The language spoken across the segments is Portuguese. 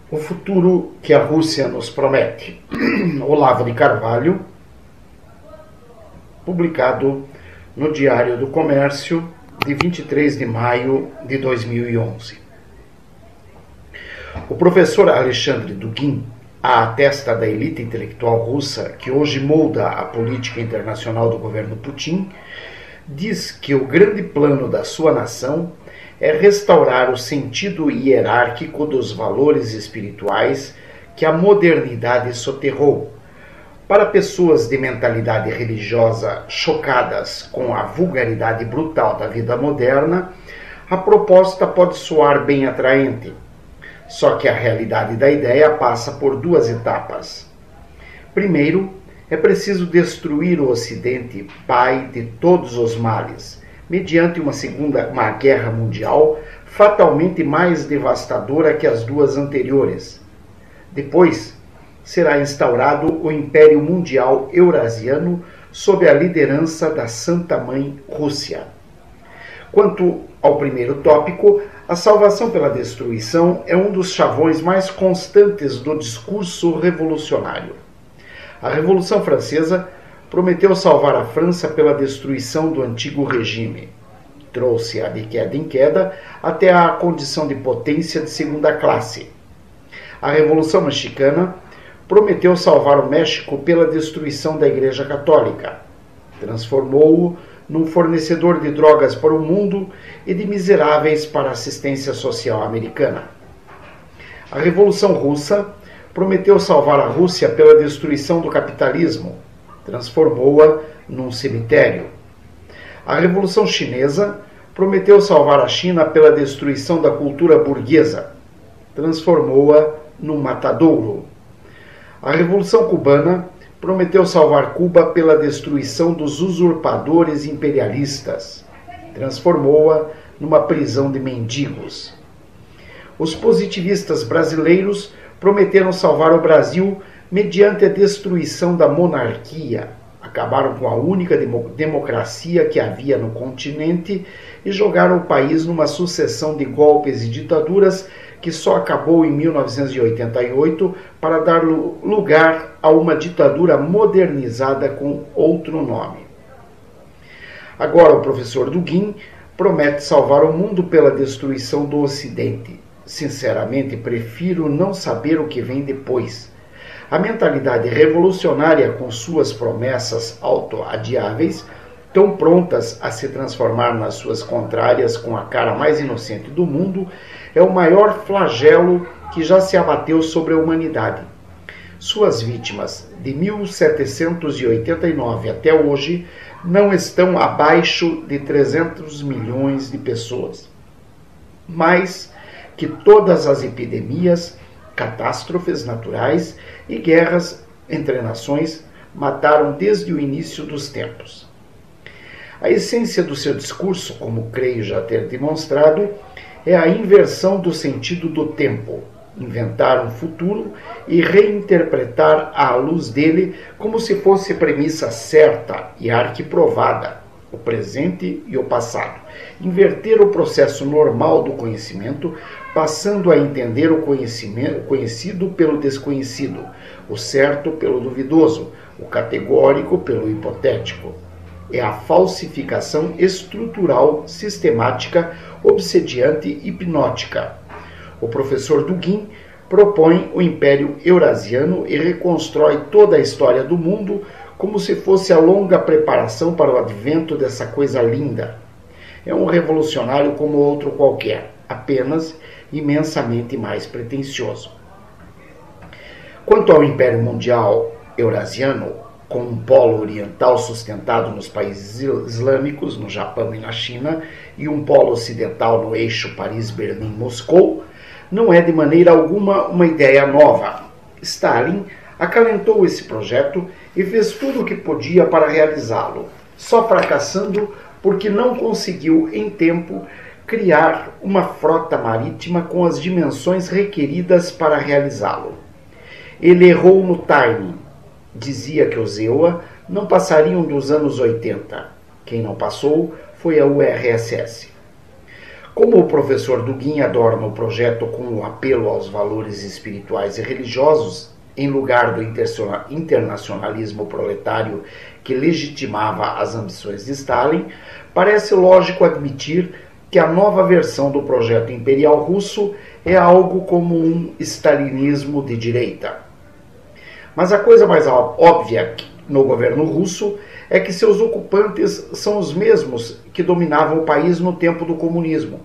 O futuro que a Rússia nos promete. Olavo de Carvalho, publicado no Diário do Comércio, de 23 de maio de 2011. O professor Alexandre Dugin, à testa da elite intelectual russa que hoje molda a política internacional do governo Putin, diz que o grande plano da sua nação é restaurar o sentido hierárquico dos valores espirituais que a modernidade soterrou. Para pessoas de mentalidade religiosa chocadas com a vulgaridade brutal da vida moderna, a proposta pode soar bem atraente. Só que a realidade da ideia passa por duas etapas. Primeiro, é preciso destruir o Ocidente, pai de todos os males, mediante uma guerra mundial fatalmente mais devastadora que as duas anteriores. Depois, será instaurado o Império Mundial Eurasiano sob a liderança da Santa Mãe Rússia. Quanto ao primeiro tópico, a salvação pela destruição é um dos chavões mais constantes do discurso revolucionário. A Revolução Francesa prometeu salvar a França pela destruição do antigo regime. Trouxe-a de queda em queda até a condição de potência de segunda classe. A Revolução Mexicana prometeu salvar o México pela destruição da Igreja Católica. Transformou-o num fornecedor de drogas para o mundo e de miseráveis para a assistência social americana. A Revolução Russa prometeu salvar a Rússia pela destruição do capitalismo. Transformou-a num cemitério. A Revolução Chinesa prometeu salvar a China pela destruição da cultura burguesa. Transformou-a num matadouro. A Revolução Cubana prometeu salvar Cuba pela destruição dos usurpadores imperialistas. Transformou-a numa prisão de mendigos. Os positivistas brasileiros prometeram salvar o Brasil mediante a destruição da monarquia. Acabaram com a única democracia que havia no continente e jogaram o país numa sucessão de golpes e ditaduras que só acabou em 1988 para dar lugar a uma ditadura modernizada com outro nome. Agora o professor Dugin promete salvar o mundo pela destruição do Ocidente. Sinceramente, prefiro não saber o que vem depois. A mentalidade revolucionária, com suas promessas autoadiáveis, tão prontas a se transformar nas suas contrárias com a cara mais inocente do mundo, é o maior flagelo que já se abateu sobre a humanidade. Suas vítimas, de 1789 até hoje, não estão abaixo de 300 milhões de pessoas. Mais que todas as epidemias, catástrofes naturais e guerras entre nações mataram desde o início dos tempos. A essência do seu discurso, como creio já ter demonstrado, é a inversão do sentido do tempo, inventar um futuro e reinterpretar à luz dele como se fosse premissa certa e arquiprovada, o presente e o passado. Inverter o processo normal do conhecimento, passando a entender o conhecido pelo desconhecido, o certo pelo duvidoso, o categórico pelo hipotético. É a falsificação estrutural, sistemática, obsediante e hipnótica. O professor Dugin propõe o Império Eurasiano e reconstrói toda a história do mundo como se fosse a longa preparação para o advento dessa coisa linda. É um revolucionário como outro qualquer, apenas imensamente mais pretensioso. Quanto ao Império Mundial Eurasiano, com um polo oriental sustentado nos países islâmicos, no Japão e na China, e um polo ocidental no eixo Paris-Berlim-Moscou, não é de maneira alguma uma ideia nova. Stalin acalentou esse projeto e fez tudo o que podia para realizá-lo, só fracassando porque não conseguiu em tempo criar uma frota marítima com as dimensões requeridas para realizá-lo. Ele errou no timing. Dizia que os EUA não passariam dos anos 80. Quem não passou foi a URSS. Como o professor Dugin adorna o projeto com o apelo aos valores espirituais e religiosos, em lugar do internacionalismo proletário que legitimava as ambições de Stalin, parece lógico admitir que a nova versão do projeto imperial russo é algo como um stalinismo de direita. Mas a coisa mais óbvia no governo russo é que seus ocupantes são os mesmos que dominavam o país no tempo do comunismo.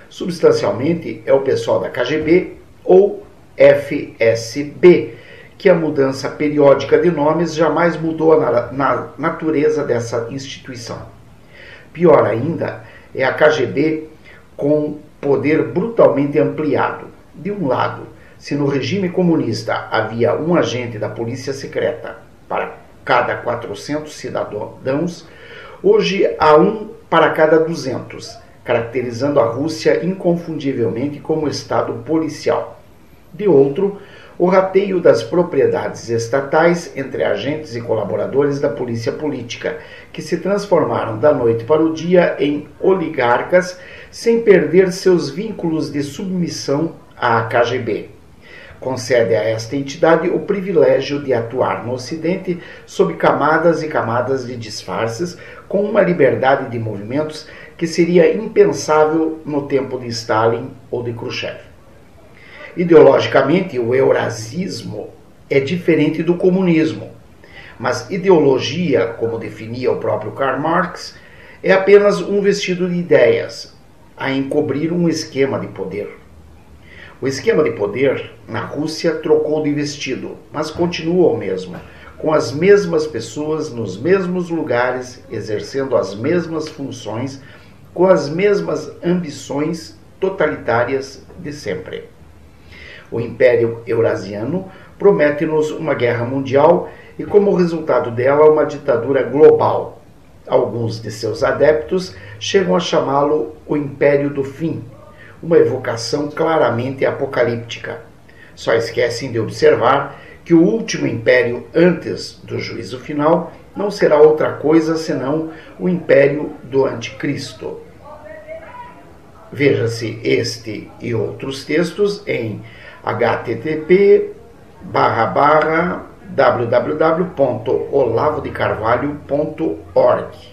Substancialmente, é o pessoal da KGB ou FSB, que a mudança periódica de nomes jamais mudou na natureza dessa instituição. Pior ainda, é a KGB com poder brutalmente ampliado. De um lado, se no regime comunista havia um agente da polícia secreta para cada 400 cidadãos, hoje há um para cada 200, caracterizando a Rússia inconfundivelmente como Estado policial. De outro, o rateio das propriedades estatais entre agentes e colaboradores da polícia política, que se transformaram da noite para o dia em oligarcas sem perder seus vínculos de submissão à KGB. Concede a esta entidade o privilégio de atuar no Ocidente sob camadas e camadas de disfarces, com uma liberdade de movimentos que seria impensável no tempo de Stalin ou de Khrushchev. Ideologicamente, o eurasismo é diferente do comunismo, mas ideologia, como definia o próprio Karl Marx, é apenas um vestido de ideias a encobrir um esquema de poder. O esquema de poder na Rússia trocou de vestido, mas continua o mesmo, com as mesmas pessoas nos mesmos lugares, exercendo as mesmas funções, com as mesmas ambições totalitárias de sempre. O Império Eurasiano promete-nos uma guerra mundial e, como resultado dela, uma ditadura global. Alguns de seus adeptos chegam a chamá-lo o Império do Fim, uma evocação claramente apocalíptica. Só esquecem de observar que o último império antes do juízo final não será outra coisa senão o império do Anticristo. Veja-se este e outros textos em http://www.olavodecarvalho.org.